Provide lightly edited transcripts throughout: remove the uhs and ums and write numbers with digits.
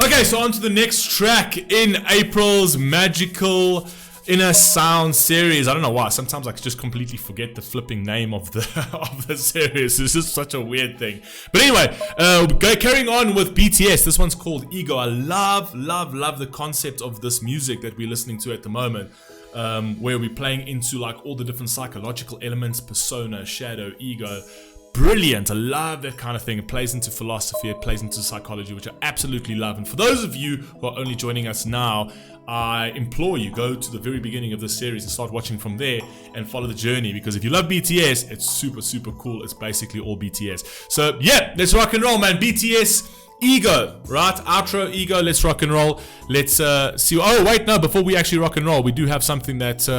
Okay, so on to the next track in April's magical Inner Sound series. I don't know why. Sometimes I just completely forget the flipping name of the of the series. This is such a weird thing. But anyway, carrying on with BTS. This one's called Ego. I love the concept of this music that we're listening to at the moment. Where we're playing into like all the different psychological elements, persona, shadow, ego. Brilliant. I love that kind of thing. It plays into philosophy, it plays into psychology, which I absolutely love. And for those of you who are only joining us now, I implore you, go to the very beginning of this series and start watching from there and follow the journey, because if you love BTS, it's super cool. It's basically all BTS. So yeah, let's rock and roll, man. BTS Ego, right? Outro, Ego, let's rock and roll. Let's see. Oh wait, no, before we actually rock and roll, we do have something that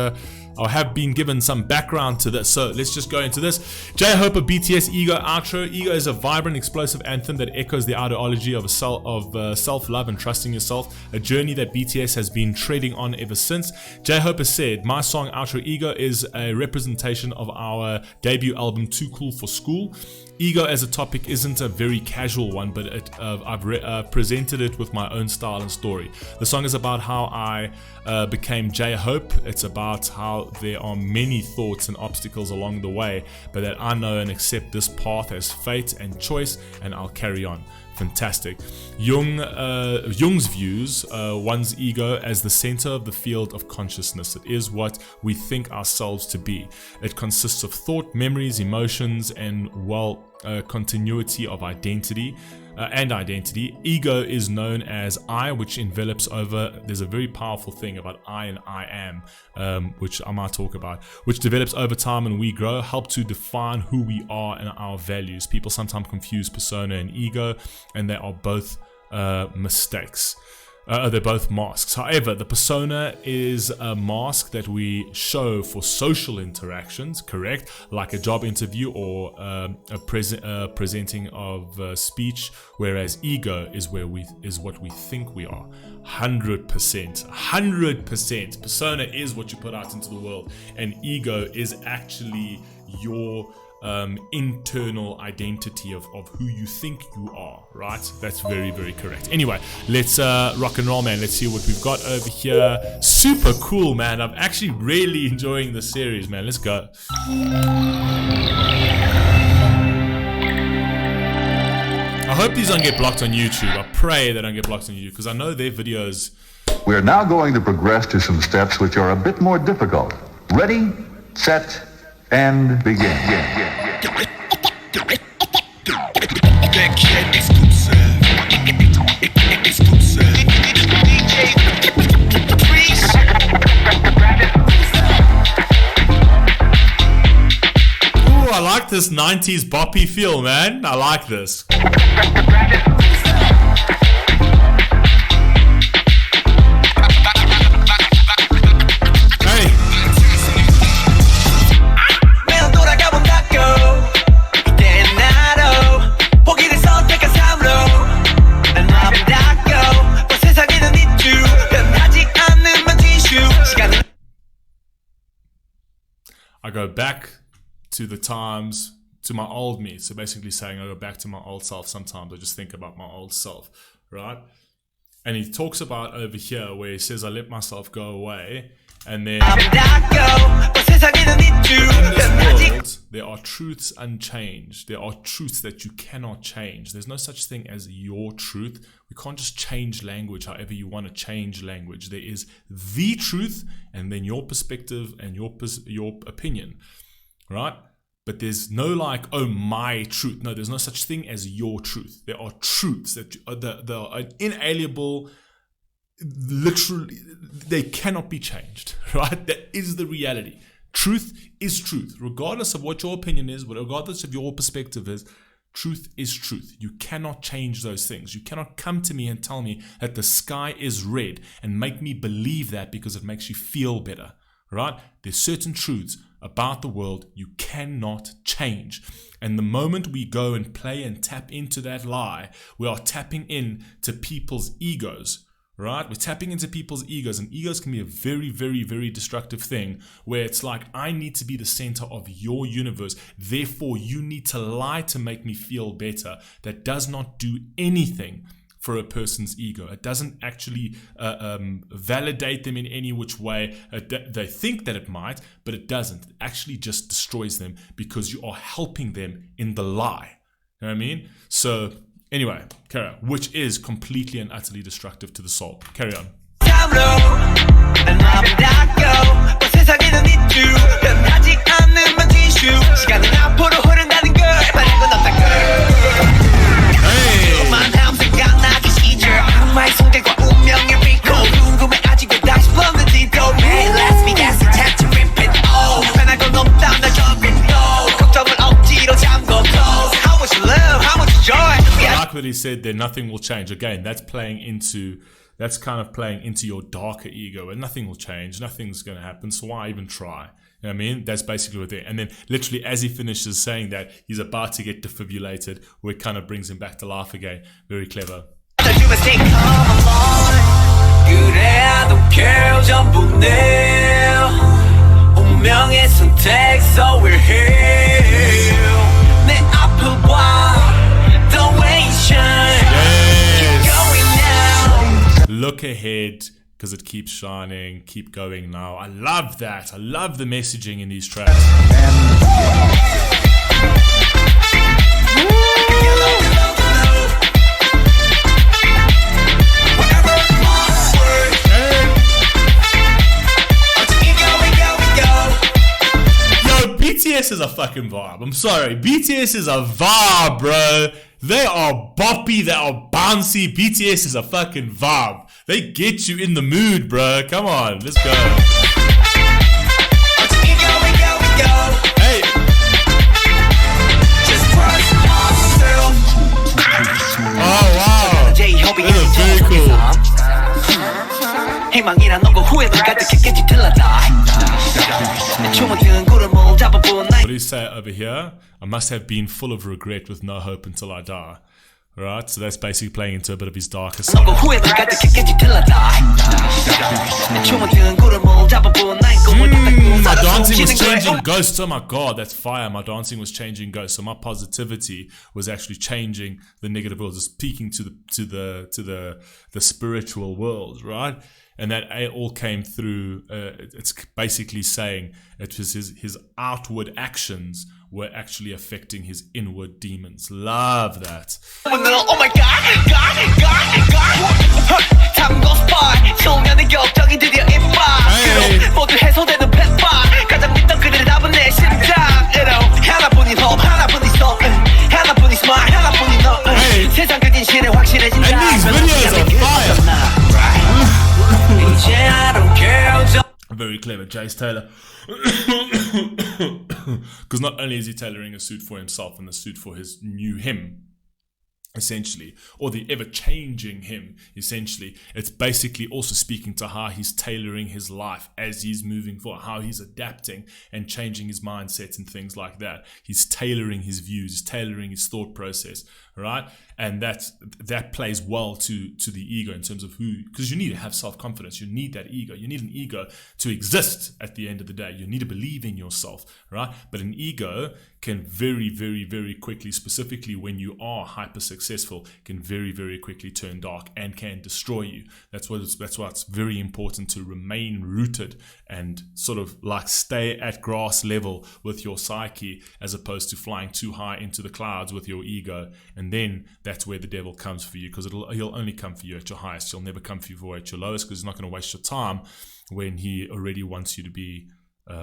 I have been given some background to this, so let's just go into this. J-Hope of BTS Ego outro. Ego is a vibrant, explosive anthem that echoes the ideology of self-love and trusting yourself, a journey that BTS has been treading on ever since. J-Hope has said, my song outro Ego is a representation of our debut album Too Cool for School. Ego as a topic isn't a very casual one, but I've presented it with my own style and story. The song is about how I became J-Hope. It's about how there are many thoughts and obstacles along the way, but that I know and accept this path as fate and choice, and I'll carry on. Fantastic. Jung's views one's ego as the center of the field of consciousness. It is what we think ourselves to be. It consists of thought, memories, emotions, and continuity of identity. Ego is known as I, which envelops over. There's a very powerful thing about I and I am, which I might talk about, which develops over time and we grow, help to define who we are and our values. People sometimes confuse persona and ego, and they are both mistakes. They're both masks. However, the persona is a mask that we show for social interactions, correct? Like a job interview or a presenting of speech, whereas ego is what we think we are. 100%. Persona is what you put out into the world, and ego is actually your internal identity of who you think you are, right? That's very correct. Anyway, let's rock and roll, man. Let's see what we've got over here. Super cool, man. I'm actually really enjoying the series, man. Let's go. I hope these don't get blocked on YouTube. I pray they don't get blocked on YouTube, because I know their videos. We are now going to progress to some steps which are a bit more difficult. Ready, set, and begin. Ooh, I like this 90s boppy feel, man. I like this. I go back to the times, to my old me. So basically saying I go back to my old self sometimes. I just think about my old self, right? And he talks about over here where he says, I let myself go away. And then in this world, there are truths unchanged. There are truths that you cannot change. There's no such thing as your truth. We can't just change language however you want to change language. There is the truth, and then your perspective and your opinion, right? But there's no like, oh, my truth. No, there's no such thing as your truth. There are truths that are inalienable. Literally, they cannot be changed, right? That is the reality. Truth is truth, regardless of what your opinion is, regardless of your perspective is. Truth is truth. You cannot change those things. You cannot come to me and tell me that the sky is red and make me believe that because it makes you feel better, right? There's certain truths about the world you cannot change. And the moment we go and play and tap into that lie, we are tapping into people's egos. Right? We're tapping into people's egos, and egos can be a very destructive thing where it's like, I need to be the center of your universe. Therefore, you need to lie to make me feel better. That does not do anything for a person's ego. It doesn't actually validate them in any which way. They think that it might, but it doesn't. It actually just destroys them because you are helping them in the lie. You know what I mean? So anyway, carry on. Which is completely and utterly destructive to the soul. Carry on. That he said there, nothing will change. Again, that's kind of playing into your darker ego, and nothing will change, nothing's going to happen, so why even try? You know what I mean? That's basically what they're. And then literally as he finishes saying that, he's about to get defibrillated, where it kind of brings him back to life again. Very clever. Look ahead, because it keeps shining, keep going now. I love that. I love the messaging in these tracks. Yo, BTS is a fucking vibe. I'm sorry. BTS is a vibe, bro. They are boppy, they are bouncy. BTS is a fucking vibe. They get you in the mood, bro. Come on, let's go. Hey. Oh, wow. This is very cool. What do you say over here? I must have been full of regret with no hope until I die. Right, so that's basically playing into a bit of his darker side. My dancing was changing ghosts. Oh my god, that's fire. My dancing was changing ghosts. So my positivity was actually changing the negative world, just peeking to the spiritual world, right? And that all came through. It's basically saying it was his outward actions were actually affecting his inward demons. Love that. Oh my god, And these videos are fire. Very clever, Jace Taylor. Because not only is he tailoring a suit for himself and a suit for his new him, essentially, or the ever-changing him, essentially, it's basically also speaking to how he's tailoring his life as he's moving forward, how he's adapting and changing his mindset and things like that. He's tailoring his views, he's tailoring his thought process, right? And that plays well to the ego in terms of who, because you need to have self-confidence, you need that ego, you need an ego to exist at the end of the day, you need to believe in yourself, right? But an ego can very, very, very quickly, specifically when you are hyper successful, can very, very quickly turn dark and can destroy you. That's why it's very important to remain rooted and sort of like stay at grass level with your psyche, as opposed to flying too high into the clouds with your ego. And then that's where the devil comes for you, because he'll only come for you at your highest. He'll never come for you at your lowest, because he's not going to waste your time when he already wants you to be.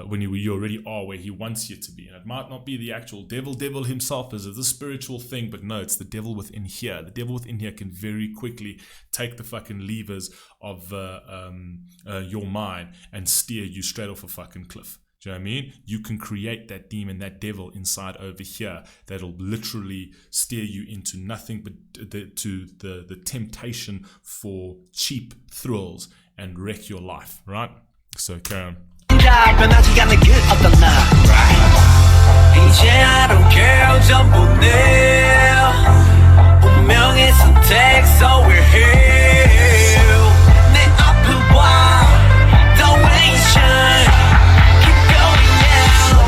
When you already are where he wants you to be. And it might not be the actual devil himself as a spiritual thing, but no, it's the devil within here. The devil within here can very quickly take the fucking levers of your mind and steer you straight off a fucking cliff. Do you know what I mean? You can create that demon, that devil inside over here that'll literally steer you into nothing but the temptation for cheap thrills and wreck your life, right? So carry on. 변하지 않는 그 어떤 나 이제 I don't care 전부 내 운명의 선택 so we're here 내 앞을 봐 don't wait shine keep going now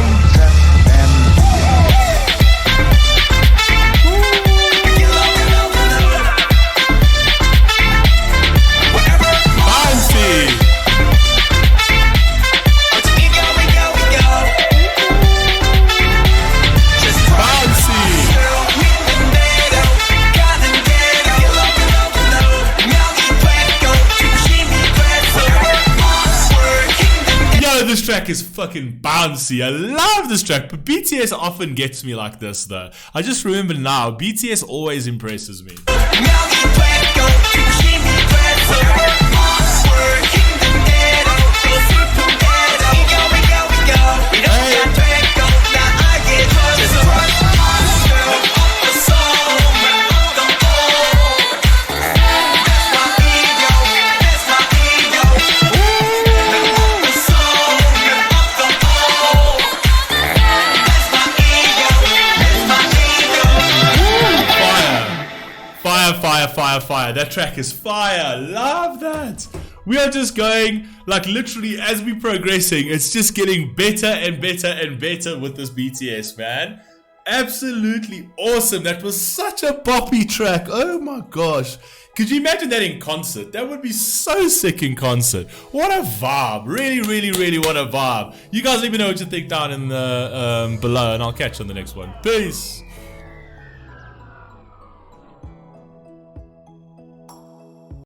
This track is fucking bouncy. I love this track. But BTS often gets me like this though. I just remember now, BTS always impresses me. Fire. That track is fire. Love that. We are just going, like literally as we're progressing, it's just getting better and better and better with this BTS, man. Absolutely awesome. That was such a boppy track. Oh my gosh. Could you imagine that in concert? That would be so sick in concert. What a vibe. Really what a vibe. You guys let me know what you think down in the below, and I'll catch you on the next one. Peace.